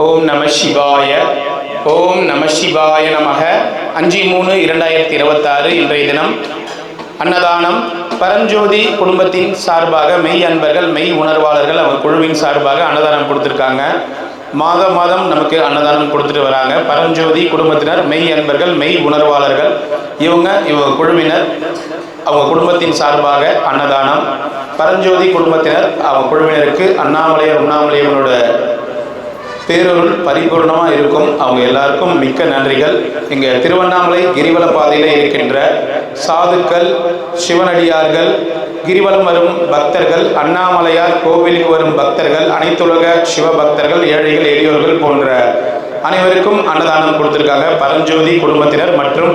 ஓம் நம சிவாய. ஓம் நம சிவாய நமக. 5/3/2026 இன்றைய தினம் அன்னதானம். பரஞ்சோதி குடும்பத்தின் சார்பாக மெய் அன்பர்கள், மெய் உணர்வாளர்கள் அவங்க குழுவின் சார்பாக அன்னதானம் கொடுத்துருக்காங்க. மாதம் நமக்கு அன்னதானம் கொடுத்துட்டு வராங்க. பரஞ்சோதி குடும்பத்தினர், மெய் அன்பர்கள், மெய் உணர்வாளர்கள், இவங்க குழுவினர் அவங்க குடும்பத்தின் சார்பாக அன்னதானம். பரஞ்சோதி குடும்பத்தினர் அவங்க குழுவினருக்கு உண்ணாமலையவனோட பேரொருள் பரிபூர்ணமாக இருக்கும். அவங்க எல்லாருக்கும் மிக்க நன்றிகள். இங்கே திருவண்ணாமலை கிரிவல பாதையில் இருக்கின்ற சாதுக்கள், சிவனடியார்கள், கிரிவலம் வரும் பக்தர்கள், அண்ணாமலையார் கோவிலுக்கு வரும் பக்தர்கள், அனைத்துலக சிவபக்தர்கள், ஏழைகள், எளியோர்கள் போன்ற அனைவருக்கும் அன்னதானம் கொடுத்துருக்காங்க. பரஞ்சோதி குடும்பத்தினர் மற்றும்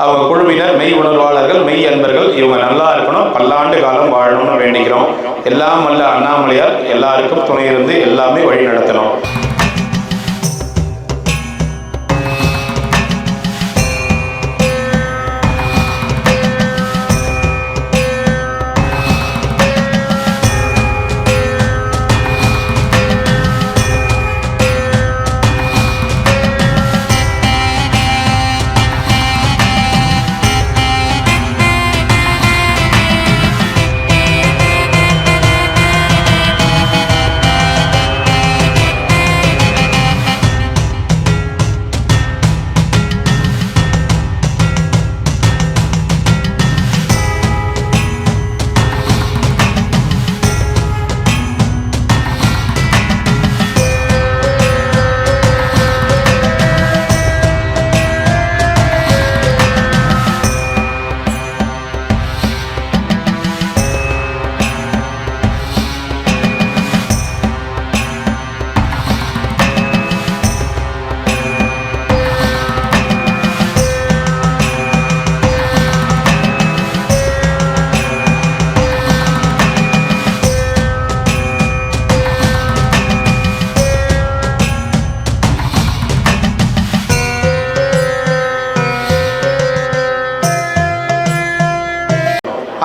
அவங்க குழுவினர், மெய் உணர்வாளர்கள், மெய் அன்பர்கள், இவங்க நல்லா இருக்கணும், பல்லாண்டு காலம் வாழணும்னு வேண்டிக்கிறோம். எல்லாம் வல்ல அண்ணாமலையார் எல்லாருக்கும் துணை இருந்து எல்லாமே வழி நடத்தணும்.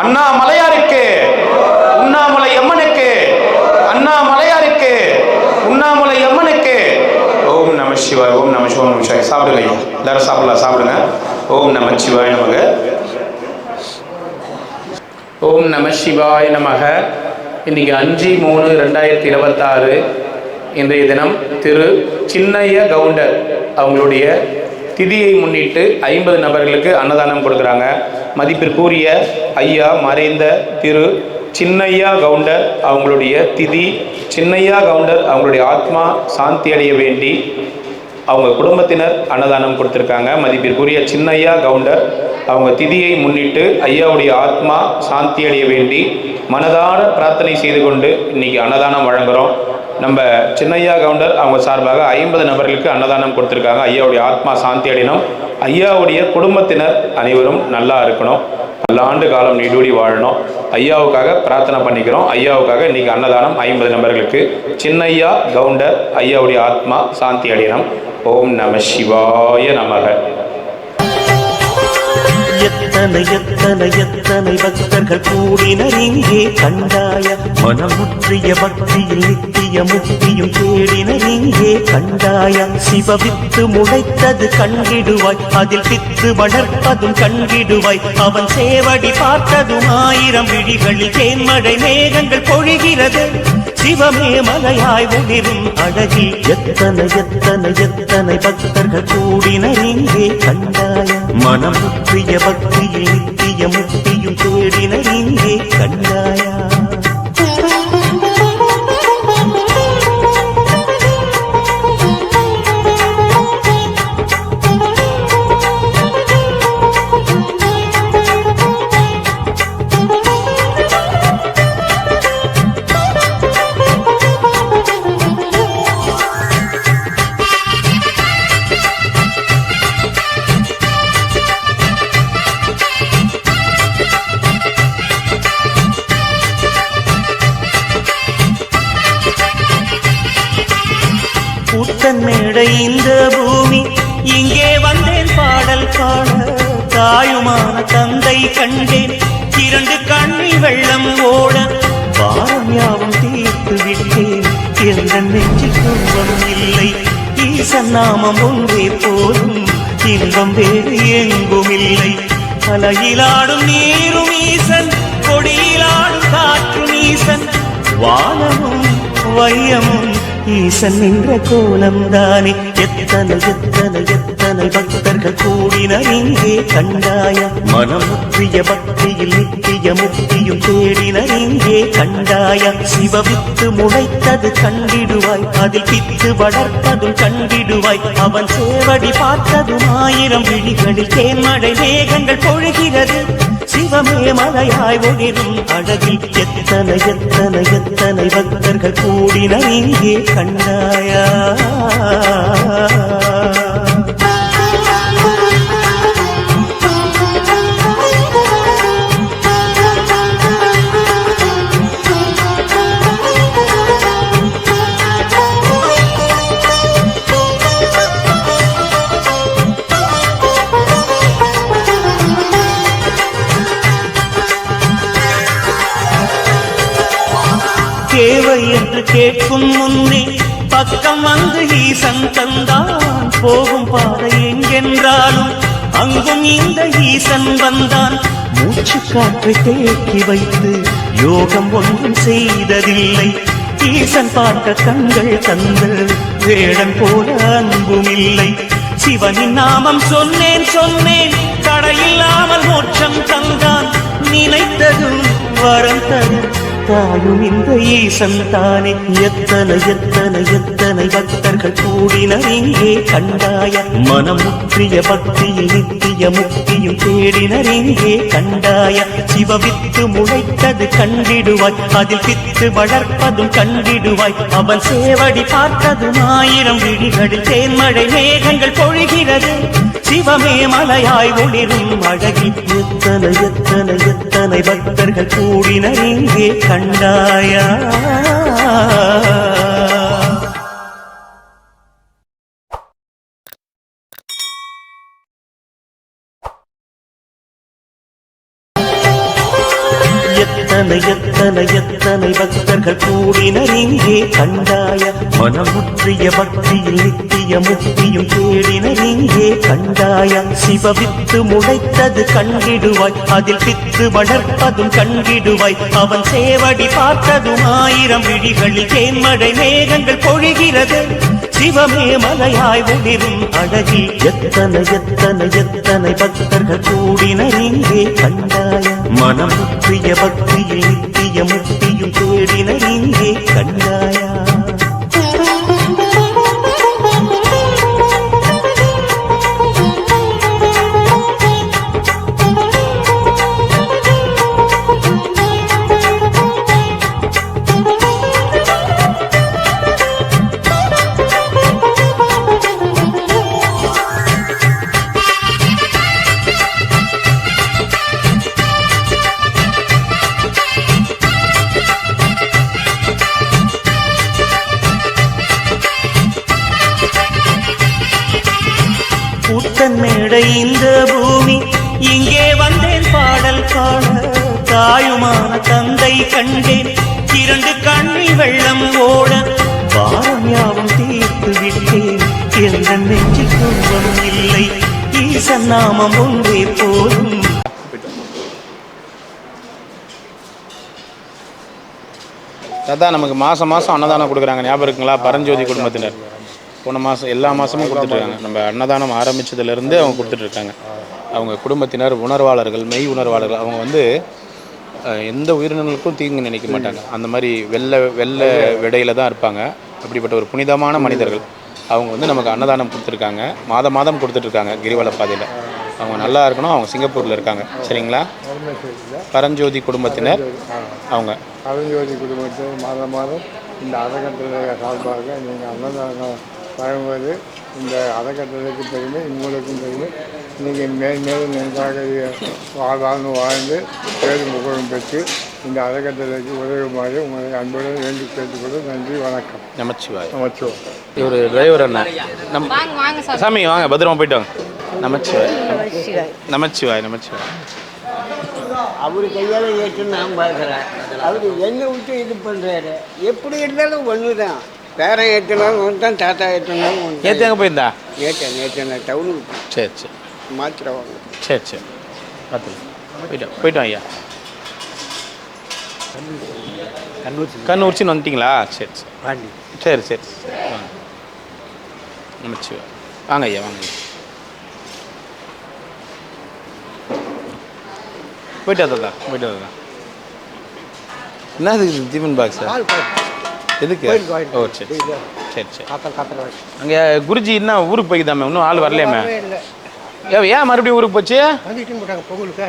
அண்ணாமலையாருக்கு, உண்ணாமலை அம்மனுக்கு, அண்ணாமலையாருக்கு, உண்ணாமலை அம்மனுக்கு. ஓம் நம சிவாய். ஓம் நம சிவாய். நம சிவாய். சாப்பிடுங்க ஐயா, எல்லாரும் சாப்பிடுங்க. ஓம் நம சிவாய் நமக. ஓம் நம சிவாய் நமக. இன்னைக்கு 5/3/2026 இன்றைய தினம் திரு சின்னைய கவுண்டர் அவங்களுடைய திதியை முன்னிட்டு 50 நபர்களுக்கு அன்னதானம் கொடுக்குறாங்க. மதிப்பிற்குரிய ஐயா மறைந்த திரு சின்னையா கவுண்டர் அவங்களுடைய திதி, சின்னையா கவுண்டர் அவங்களுடைய ஆத்மா சாந்தி அடைய வேண்டி அவங்க குடும்பத்தினர் அன்னதானம் கொடுத்துருக்காங்க. மதிப்பிற்குரிய சின்னையா கவுண்டர் அவங்க திதியை முன்னிட்டு ஐயாவுடைய ஆத்மா சாந்தி அடைய வேண்டி மனதார பிரார்த்தனை செய்து கொண்டு இன்னைக்கு அன்னதானம் வழங்குகிறோம். நம்ம சின்னையா கவுண்டர் அவங்க சார்பாக 50 நபர்களுக்கு அன்னதானம் கொடுத்துருக்காங்க. ஐயாவுடைய ஆத்மா சாந்தி அடையணும், ஐயாவுடைய குடும்பத்தினர் அனைவரும் நல்லா இருக்கணும், பல்லாண்டு காலம் நீடூடி வாழணும். ஐயாவுக்காக பிரார்த்தனை பண்ணிக்கிறோம். ஐயாவுக்காக இன்னைக்கு அன்னதானம் 50 நபர்களுக்கு. சின்னையா கவுண்டர் ஐயாவுடைய ஆத்மா சாந்தி அடையணும். ஓம் நம சிவாய நமக. எத்தனை எத்தனை எத்தனை பக்தர்கள் கூடினர் இங்கே கண்டாய, மனமுற்றிய பக்தியில் நித்திய முக்தியும் தேடினர் இங்கே கண்டாய. சிவவித்து முளைத்தது கண்டிடுவாய், அதில் பித்து வளர்ப்பதும் கண்டிடுவாய். அவன் சேவடி பார்த்ததும் 1000 விழிகளில் தேன்மழை மேகங்கள் பொழிகிறது. சிவமே மலையாய் ஒளிரும் அழகி. எத்தனை எத்தனை எத்தனை பக்தர்கள் கூடினர் இங்கே கண்டாய, மனமுற்றிய பக்தியில் நித்திய முக்தியும் தேடினர் இங்கே கண்டாயா. மேடை இந்த பூமி, இங்கே வந்தேன் பாடல் பாட. தாயுமான தந்தை கண்டேன், 2 கண்ணில் வெள்ளம் ஓட. பாரம் யாவும் தீர்த்து விட்டேன், எந்த நெஞ்சில் துன்பம் இல்லை. ஈசன் நாமம் ஒன்றே போதும், இன்பம் வேறு எங்கும் இல்லை. அலையிலாடும் நீரும் ஈசன், கொடியிலாடும் காற்றும் ஈசன், வானமும் வையமும் ஈசன் நின்ற கோலம் தானே. எத்தனை எத்தனை எத்தனை பக்தர்கள் கூடினர் இங்கே கண்டாய, மனம் முற்றிய பக்தியில் நித்திய முக்தியும் தேடினர் இங்கே கண்டாய. சிவவித்து முளைத்தது கண்டிடுவாய், அதில் பித்து வளர்ப்பதும் கண்டிடுவாய். அவன் சேவடி பார்த்ததும் 1000 விழிகளில் தேன்மழை மேகங்கள் பொழிகிறது. சிவமே மலையாய் ஒளிரும் அழகில் எத்தனை எத்தனை எத்தனை பக்தர்கள் கூடினர் இங்கே கண்டாயா. தேவை என்று கேட்கும் முன்னே பக்கம் வந்து ஈசன் தந்தான். போகும் பாதை எங்கென்றாலும் அங்கும் இந்த ஈசன் வந்தான். மூச்சு காற்றை தேக்கி வைத்து யோகம் ஒன்றும் செய்ததில்லை. ஈசன் பார்க்க கண்கள் தந்து வேடன் போல அன்பும் இல்லை. சிவனின் நாமம் சொன்னேன் சொன்னேன், தடையில்லாமல் மோட்சம் தந்தான். நினைத்ததும் வரம் தரும் தாயும் இந்த ஈசன் தானே. எத்தனை எத்தனை எத்தனை பக்தர்கள் கூடினர் இங்கே கண்டாய, மனம் முற்றிய பக்தியில் நித்திய முக்தியும் தேடினர் இங்கே கண்டாய. சிவவித்து முளைத்தது கண்டிடுவாய், அதில் பித்து வளர்ப்பதும் கண்டிடுவாய். அவன் சேவடி பார்த்ததும் 1000 விழிகளில் தேன்மழை மேகங்கள் பொழிகிறது. சிவமே மலையாய் ஒளிரும் அழகில் எத்தனை எத்தனை எத்தனை பக்தர்கள் கூடினர் இங்கே கண்டாயா. எத்தனை எத்தனை எத்தனை பக்தர்கள் கூடினர் இங்கே கண்டாய, மனம் முற்றிய பக்தியில் நித்திய முக்தியும் தேடினர் இங்கே கண்டாய. சிவவித்து முளைத்தது கண்டிடுவாய், அதில் பித்து வளர்ப்பதும் கண்டிடுவாய். அவன் சேவடி பார்த்ததும் 1000 விழிகளில் தேன்மழை மேகங்கள் பொழிகிறது. சிவமே மலையாய் ஒளிரும் அழகில் எத்தனை எத்தனை எத்தனை பக்தர்கள் கூடினர் இங்கே கண்டாய, மனம் முற்றிய பக்தியில் நித்திய முக்தியும் தேடினர் இங்கே கண்டாயா. மேடை இந்த பூமி இங்கே வந்தேன் பாடல் பாட, தாயுமான தந்தை கண்டேன் 2 கண்ணில் வெள்ளம் ஓட. பாரம் யாவும் தீர்த்து விட்டேன், எந்த நெஞ்சில் துன்பம் இல்லை. ஈசன் நாமம் ஒன்றே போதும். அதான் நமக்கு மாதம் அன்னதானம் கொடுக்குறாங்க, ஞாபகம் இருக்குங்களா? பரஞ்சோதி குடும்பத்தினர் போன மாதம் எல்லா மாதமும் கொடுத்துட்ருக்காங்க. நம்ம அன்னதானம் ஆரம்பித்ததுலேருந்து அவங்க கொடுத்துட்ருக்காங்க. அவங்க குடும்பத்தினர் உணர்வாளர்கள், மெய் உணர்வாளர்கள். அவங்க வந்து எந்த உயிரினங்களுக்கும் தீங்கு நினைக்க மாட்டாங்க. அந்த மாதிரி வெள்ளை விடையில் தான் இருப்பாங்க. அப்படிப்பட்ட ஒரு புனிதமான மனிதர்கள். அவங்க வந்து நமக்கு அன்னதானம் கொடுத்துருக்காங்க, மாதம் கொடுத்துட்ருக்காங்க கிரிவல பாதையில். அவங்க நல்லா இருக்கணும். அவங்க சிங்கப்பூரில் இருக்காங்க, சரிங்களா? பரஞ்சோதி குடும்பத்தினர். அவங்க பரஞ்சோதி குடும்பத்தினர் மாதம் இந்த அறக்கட்டளை சார்பாக நீங்கள் அன்னதானம் வழங்குவது இந்த அறக்கட்டளைக்கு பெருமை, உங்களுக்கும் பெருமை. நீங்கள் மேலும் நன்றாக வாழ்ந்து பேரும் புகழும் பெற்று இந்த அறக்கட்டளைக்கு உதவுமாறு உங்களை அன்புடன் வேண்டி கேட்டுக்கொண்டு நன்றி, வணக்கம். நமச்சிவாய். நமச்சிவாய். இவர் டிரைவர் அண்ணன். சாமி வாங்க, பத்திரமா போயிட்டு வாங்க. நமச்சிவாய். நமச்சிவாய். நமச்சிவாய். அவர் கையால் ஏற்று நான் பார்க்குறேன். அவர் என்னை விட்டு இது பண்ணுறாரு. எப்படி இருந்தாலும் ஒன்று தான். பேரன் ஏற்றினாலும் ஒன்று தான், தாத்தா ஏற்றினாலும் ஒன்று. நேற்று எங்கே போயிருந்தா? நேற்று டவுனுக்கு சரி சரி மாத்திரை வாங்க. சரி சரி பார்த்து போயிட்டோம் ஐயா. கண்ணூர்ச்சின்னு வந்துட்டிங்களா? சரி சரி பாண்டி. சரி சரி வாங்க நமச்சி வாங்க ஐயா வாங்க ஐயா. போயிட்டு வந்ததா என்ன இது டிஃபன் பாக்ஸா? எதுக்கு? ஓ சரி சரி சரி. அங்கே குருஜி என்ன ஊருக்கு போய்க்குதாமே, இன்னும் ஆள் வரலையாமே. ஏன் மறுபடியும் ஊருக்கு போச்சு? பொங்கலுக்கு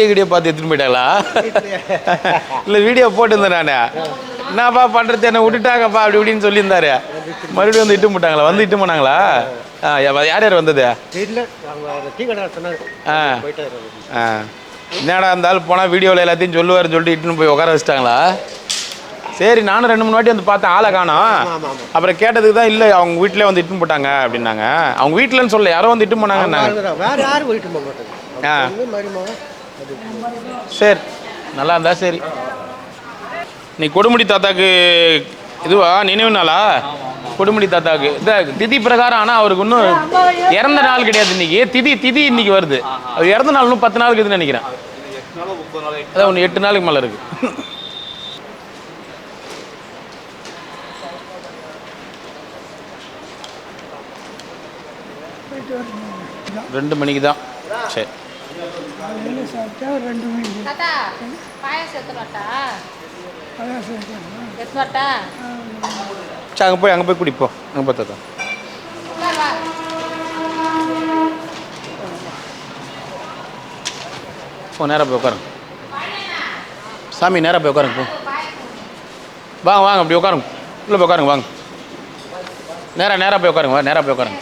வீடியோ பார்த்து எடுத்துன்னு போயிட்டாங்களா? இல்லை வீடியோ போட்டுருந்தேன் நான். என்னப்பா பண்ணுறது, என்ன விட்டுட்டாங்கப்பா அப்படி இப்படின்னு சொல்லியிருந்தாரு. மறுபடியும் வந்து இட்டு போட்டாங்களா? வந்து இட்டு போனாங்களா? யார் யார் வந்தது? என்னடா இருந்தாலும் போனால் வீடியோவில் எல்லாத்தையும் சொல்லுவாருன்னு சொல்லிட்டு இட்டுன்னு போய் உட்கார வச்சிட்டாங்களா? சரி, நானும் 2-3 வாட்டி வந்து பார்த்தேன், ஆளை காணோம். அப்புறம் கேட்டதுக்கு தான் இல்லை அவங்க வீட்டிலே வந்து இட்டுன்னு போட்டாங்க அப்படின்னாங்க. அவங்க வீட்டிலன்னு சொல்ல, யாரோ வந்து இட்டு போனாங்க. சரி, நல்லா இருந்தா சரி. நீ கொடுமுடி தாத்தாக்கு இதுவா நினைவு நாளா? கொடுமுடி தாத்தாக்கு இந்த திதி பிரகாரம். ஆனால் அவருக்கு இன்னும் இறந்த நாள் கிடையாது இன்னைக்கு. திதி இன்னைக்கு வருது. அவர் இறந்த நாள் இன்னும் 10 நாளுக்கு இருக்குதுன்னு நினைக்கிறேன். அதான் ஒன்று 8 நாளுக்கு மேலே இருக்கு. ரெண்டு மணிக்கு தான். சரி அங்கே போய் குடிப்போம். அங்கே பார்த்தா நேராக போய் உட்காருங்க சாமி, நேராக போய் உட்காருங்க. போ வாங்க அப்படி உட்காருங்க, உள்ளே போய் உட்காருங்க. வாங்க நேராக போய் உட்காருங்க. நேராக போய் உட்காருங்க.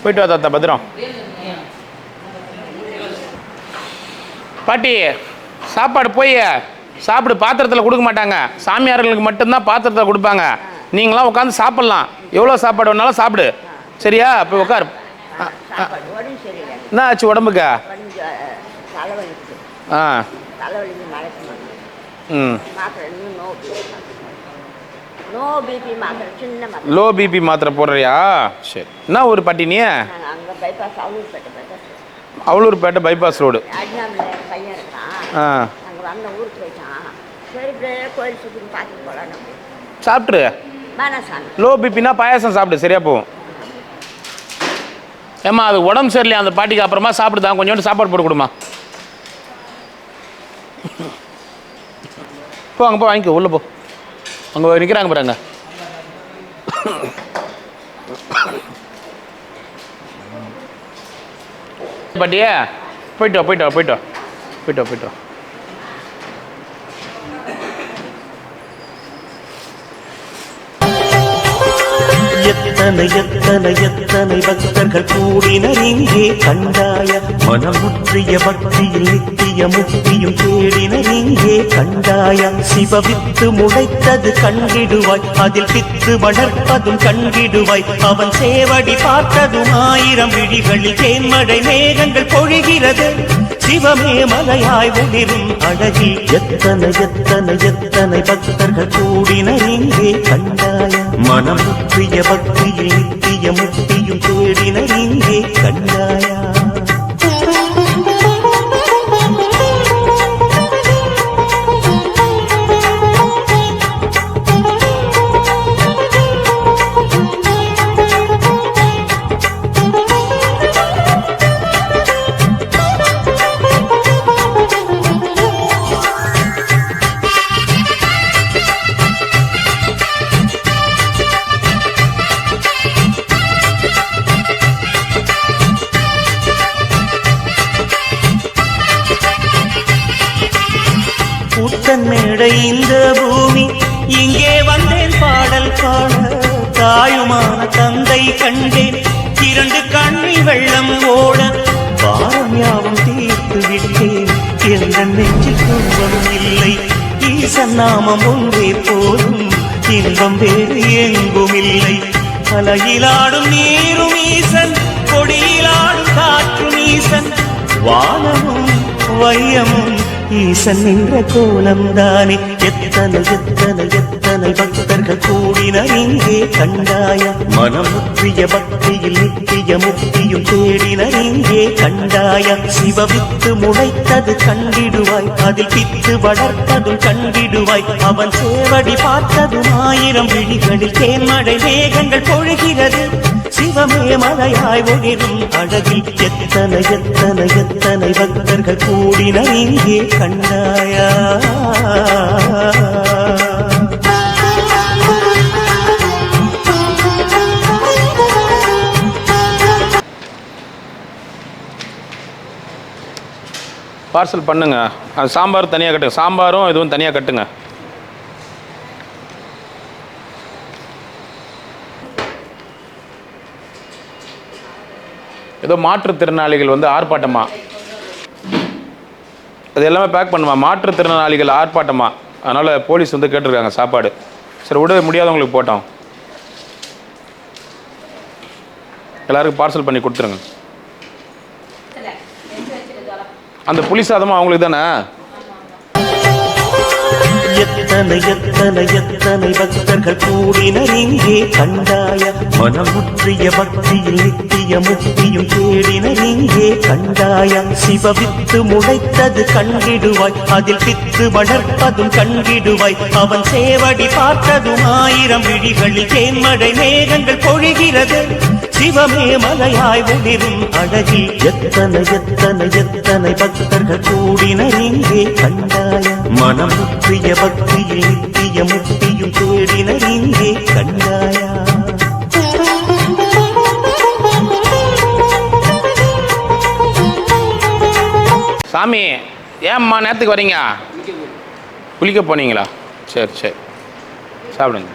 போயிட்டு வா தாத்தா, பத்திரம். பாட்டி சாப்பாடு போய் சாப்பிடு. பாத்திரத்தில் கொடுக்க மாட்டாங்க, சாமியார்களுக்கு மட்டும்தான் பாத்திரத்தில் கொடுப்பாங்க. நீங்களாம் உட்காந்து சாப்பிட்லாம், எவ்வளோ சாப்பாடு வேணாலும் சாப்பிடு. சரியா? போய் உட்காரு. என்ன ஆச்சு உடம்புக்கு? ஆ ம் லோ பிபி மாத்திரை போடுறியா? சரி. என்ன ஒரு பாட்டி நீ? Avalurpettai bypass road. ஆ சாப்பிட்ரு. லோ பிபினா பாயாசம் சாப்பிடு, சரியா போகும். ஏம்மா அது உடம்பு சரியில்லையா அந்த பாட்டிக்கு? அப்புறமா சாப்பிடுதான், கொஞ்சோண்டு சாப்பாடு போட்டு கொடுமா. போ அங்கே போ, வாங்கிக்கோ, உள்ளே போ. அங்கே நிற்கிறாங்க பாருங்க. பாட்டியே போயிட்டு வா. எத்தனை எத்தனை எத்தனை பக்தர்கள் கூடினர் இங்கே கண்டாய. மனமுற்றிய பக்தியில் நித்திய முக்தியும் தேடினர் இங்கே கண்டாய. சிவவித்து முளைத்தது கண்டிடுவாய், அதில் பித்து வளர்ப்பதும் கண்டிடுவாய். அவன் சேவடி பார்த்ததும் 1000 விழிகளில் தேன்மழை மேகங்கள் பொழிகிறது. சிவமே மலையாய் ஒளிரும் அழகி. எத்தனை எத்தனை எத்தனை பக்தர்கள் கூடினர் இங்கே கண்டாய. மனமுற்றிய பக்தியில் நித்திய முக்தியும் தேடினர் இங்கே கண்டாயா. மேடை இந்த பூமி இங்கே வந்தேன் பாடல் பாட. தாயுமான தந்தை கண்டேன், 2 கண்ணில் வெள்ளம் ஓட. பாரம் யாவும் தீர்த்து விட்டேன், எந்த நெஞ்சில் துன்பம் இல்லை. ஈசன் நாமம் ஒன்றே போதும், இன்பம் வேறு எங்கும் இல்லை. அலையிலாடும் நீரும் ஈசன், கொடியிலாடும் காற்றும் ஈசன். வானமும் வையமும் ஈசன் நின்ற கோலம்தானே. எத்தனை எத்தனை எத்தனை பக்தர்கள் கூடினர் இங்கே கண்டாய. மனம் முற்றிய பக்தியில் நித்திய முக்தியும் தேடினர் இங்கே கண்டாய. சிவவித்து முளைத்தது கண்டிடுவாய், அதில் பித்து வளர்த்ததும் கண்டிடுவாய். அவன் சேவடி பார்த்ததும் 1000 விழிகளில் தேன்மழை மேகங்கள் பொழிகிறது. சிவமே மலையாய் ஒளிரும் அழகில் எத்தனை எத்தனை எத்தனை பக்தர்கள் கூடினர் இங்கே கண்டாயா. பார்சல் பண்ணுங்க. அது சாம்பார் தனியாக கட்டுங்க, சாம்பாரும் இதுவும் தனியாக கட்டுங்க. ஏதோ மாற்றுத்திறனாளிகள் வந்து ஆர்ப்பாட்டமா, அது எல்லாமே பேக் பண்ணுமா. மாற்றுத்திறனாளிகள் ஆர்ப்பாட்டமா, அதனால் போலீஸ் வந்து கேட்டிருக்காங்க சாப்பாடு. சரி விட முடியாதவங்களுக்கு போட்டோம். எல்லாருக்கும் பார்சல் பண்ணி கொடுத்துருங்க. அந்த புளி சாதமும் அவங்களுக்கு தானே. எத்தனை எத்தனை எத்தனை பக்தர்கள் கூடினர் இங்கே கண்டாய. மனம் முற்றிய பக்தியில் நித்திய முக்தியும் தேடினர் இங்கே கண்டாய. சிவவித்து முளைத்தது கண்டிடுவாய், அதில் பித்து வளர்ப்பதும் கண்டிடுவாய். அவன் சேவடி பார்த்ததும் 1000 விழிகளில் தேன்மழை மேகங்கள் பொழிகிறது. சிவமே மலையாய் ஒளிரும் அழகில் எத்தனை எத்தனை எத்தனை பக்தர்கள் கூடினர் இங்கே கண்டாய. மனம் முற்றிய பக்தியில் நித்திய முக்தியும் தேடினர் இங்கே கண்டாயா. சாமி ஏம்மா நேரத்துக்கு வரீங்க? குளிக்க போனீங்களா? சரி சரி சாப்பிடுங்க.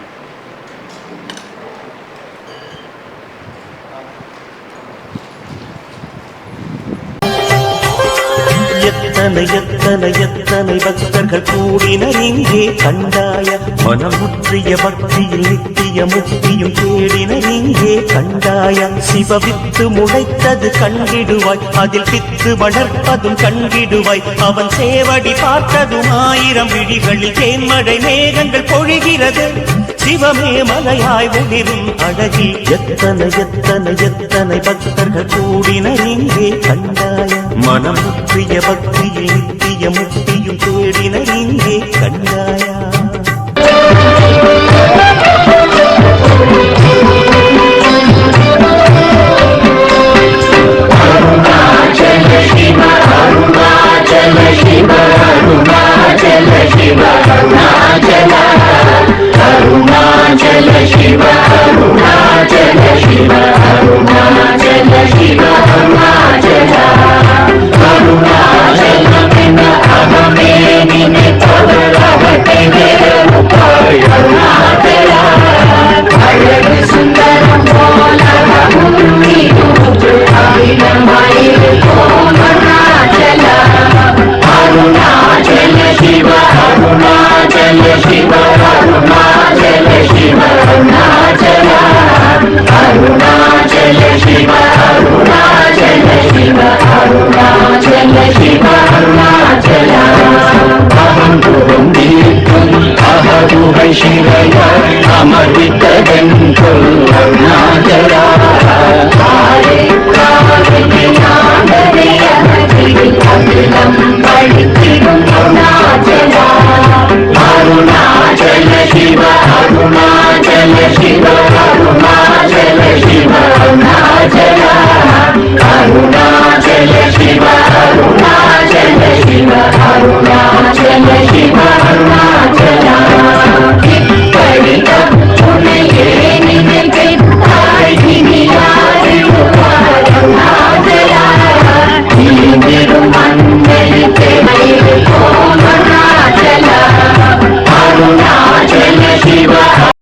எத்தனை எத்தனை எத்தனை பக்தர்கள் கூடினர் இங்கே கண்டாய. மனம் முற்றிய பக்தியில் நித்திய முக்தியும் தேடினர் இங்கே கண்டாய. சிவவித்து முளைத்தது கண்டிடுவாய், அதில் பித்து வளர்ப்பதும் கண்டிடுவாய். அவன் சேவடி பார்த்ததும் 1000 விழிகளில் தேன்மழை மேகங்கள் பொழிகிறது. சிவமே மலையாய் ஒளிரும் அழகில் எத்தனை எத்தனை எத்தனை பக்தர்கள் கூடினர் இங்கே கண்டாய. மனம் முற்றிய பக்தியில் நித்திய முக்தியும் தேடினர் இங்கே கண்டாயா. அருணாச்சல சிவ அருணாச்சல சிவ அருணாச்சல சிவ அருணாச்சல அருணாச்சல சிவ அருணாச்சல சிவ அருணாச்சல சிவ அருணாச்சல அருணாச்சலமென அகமே நினைப்பவரவத்தை வேறுபாய் அருணாச்சல அழகு சுந்தரம் போல முன்னின்று அகிலமயில் போல் அருணாச்சல அருணாச்சல சிவ அருணாச்சல சிவ அருணாச்சல சிவ அருணாச்சல அருணாச்சல சிவ அருணாச்சல சிவ அருணாச்சல சிவ அருணாச்சல அகங்குரும் தீர்க்கும் அகதுகை சிவைய அமர்வித்ததென் சொல் அருணாச்சல காலை காவிரி நாடரை அகதில் அகிலம் பழித்திடும் அருணாச்சல அருணாச்சல சிவ அருணாச்சல சிவ அருணாச்சல சிவ அருணாச்சல அருணாச்சல சிவ அருணாச்சல சிவ அருணாச்சல சிவ அருணாச்சல இப்படி துணையே நினைத்தாய் இனியாருவாய் அருணாச்சல நீந்திரும் மண்ணை தேவையில் போல் அருணாச்சல அருணாச்சல சிவ